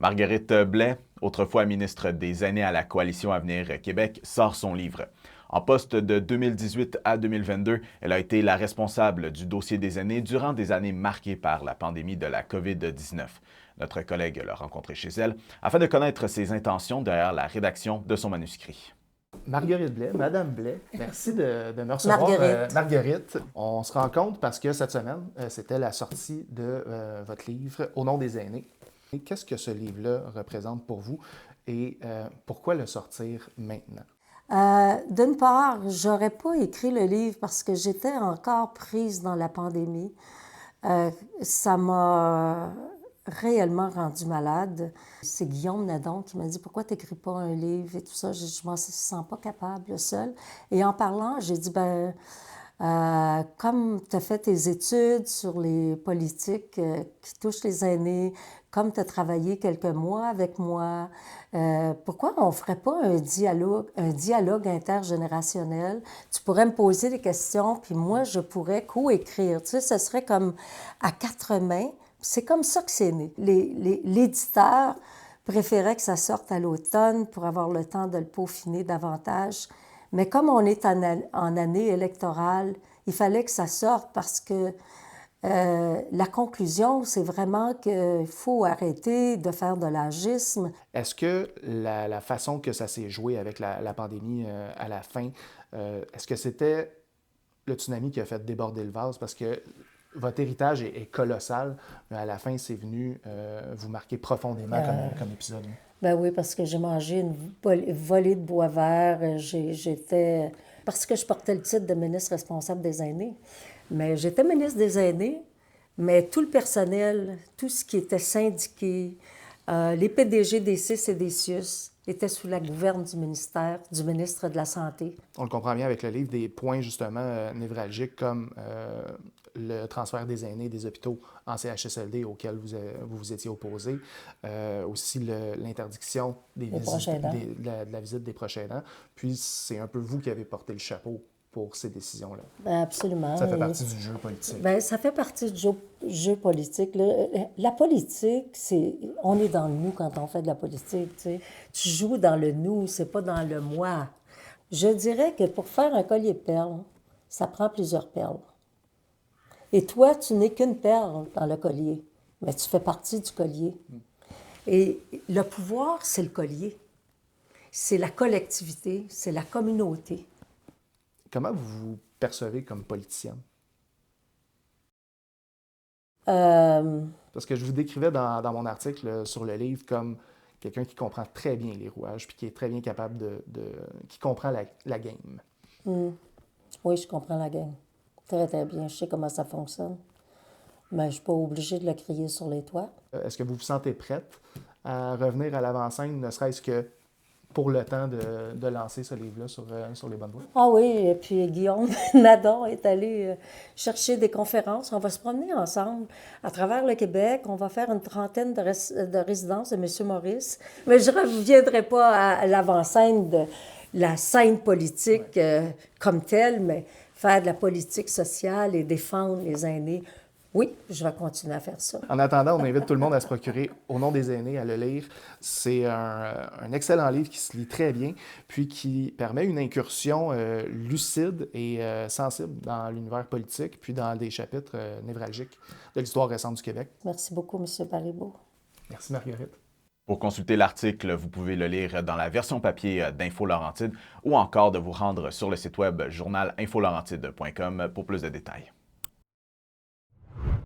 Marguerite Blais, autrefois ministre des Aînés à la Coalition Avenir Québec, sort son livre. En poste de 2018 à 2022, elle a été la responsable du dossier des aînés durant des années marquées par la pandémie de la COVID-19. Notre collègue l'a rencontrée chez elle afin de connaître ses intentions derrière la rédaction de son manuscrit. Marguerite Blais, Madame Blais, merci de me recevoir. Marguerite, on se rencontre parce que cette semaine, c'était la sortie de votre livre « Au nom des aînés ». Qu'est-ce que ce livre-là représente pour vous et pourquoi le sortir maintenant? D'une part, j'aurais pas écrit le livre parce que j'étais encore prise dans la pandémie. Ça m'a réellement rendue malade. C'est Guillaume Nadon qui m'a dit « Pourquoi tu n'écris pas un livre? » et tout ça. Je ne m'en sens pas capable seule. Et en parlant, j'ai dit « comme tu as fait tes études sur les politiques qui touchent les aînés, comme tu as travaillé quelques mois avec moi, pourquoi on ne ferait pas un dialogue intergénérationnel? Tu pourrais me poser des questions, puis moi, je pourrais co-écrire. Tu sais, ce serait comme à quatre mains. C'est comme ça que c'est né. L'éditeur préférait que ça sorte à l'automne pour avoir le temps de le peaufiner davantage. Mais comme on est en année électorale, il fallait que ça sorte parce que la conclusion, c'est vraiment qu'il faut arrêter de faire de l'agisme. Est-ce que la façon que ça s'est joué avec la pandémie à la fin, est-ce que c'était le tsunami qui a fait déborder le vase? Parce que votre héritage est colossal, mais à la fin, c'est venu vous marquer profondément comme épisode. Ben oui, parce que j'ai mangé une volée de bois vert. Parce que je portais le titre de ministre responsable des aînés. Mais j'étais ministre des aînés, mais tout le personnel, tout ce qui était syndiqué, les PDG des CIS et des CIUS étaient sous la gouverne du ministère, du ministre de la Santé. On le comprend bien avec le livre, des points justement névralgiques comme le transfert des aînés des hôpitaux en CHSLD auquel vous vous étiez opposé, aussi l'interdiction de la visite des proches aidants. Puis c'est un peu vous qui avez porté le chapeau pour ces décisions-là. Ben absolument. Ça fait partie du jeu politique. Ben, ça fait partie du jeu politique. La politique, on est dans le nous quand on fait de la politique. Tu sais. Tu joues dans le nous, c'est pas dans le moi. Je dirais que pour faire un collier de perles, ça prend plusieurs perles. Et toi, tu n'es qu'une perle dans le collier, mais tu fais partie du collier. Et le pouvoir, c'est le collier. C'est la collectivité, c'est la communauté. Comment vous vous percevez comme politicienne? Parce que je vous décrivais dans mon article sur le livre comme quelqu'un qui comprend très bien les rouages puis qui est très bien capable qui comprend la game. Oui, je comprends la game. Très, très bien. Je sais comment ça fonctionne. Mais je ne suis pas obligée de le crier sur les toits. Est-ce que vous vous sentez prête à revenir à l'avant-scène, ne serait-ce que pour le temps de lancer ce livre-là sur les bonnes voies? Ah oui, et puis Guillaume Nadon est allé chercher des conférences. On va se promener ensemble à travers le Québec. On va faire une trentaine de résidences de M. Maurice. Mais je ne reviendrai pas à l'avant-scène de la scène politique comme telle, mais faire de la politique sociale et défendre les aînés. Oui, je vais continuer à faire ça. En attendant, on invite tout le monde à se procurer Au nom des aînés, à le lire. C'est un excellent livre qui se lit très bien, puis qui permet une incursion lucide et sensible dans l'univers politique, puis dans des chapitres névralgiques de l'histoire récente du Québec. Merci beaucoup, M. Paribault. Merci, Marguerite. Pour consulter l'article, vous pouvez le lire dans la version papier d'Info Laurentide ou encore de vous rendre sur le site web journalinfolaurentide.com pour plus de détails.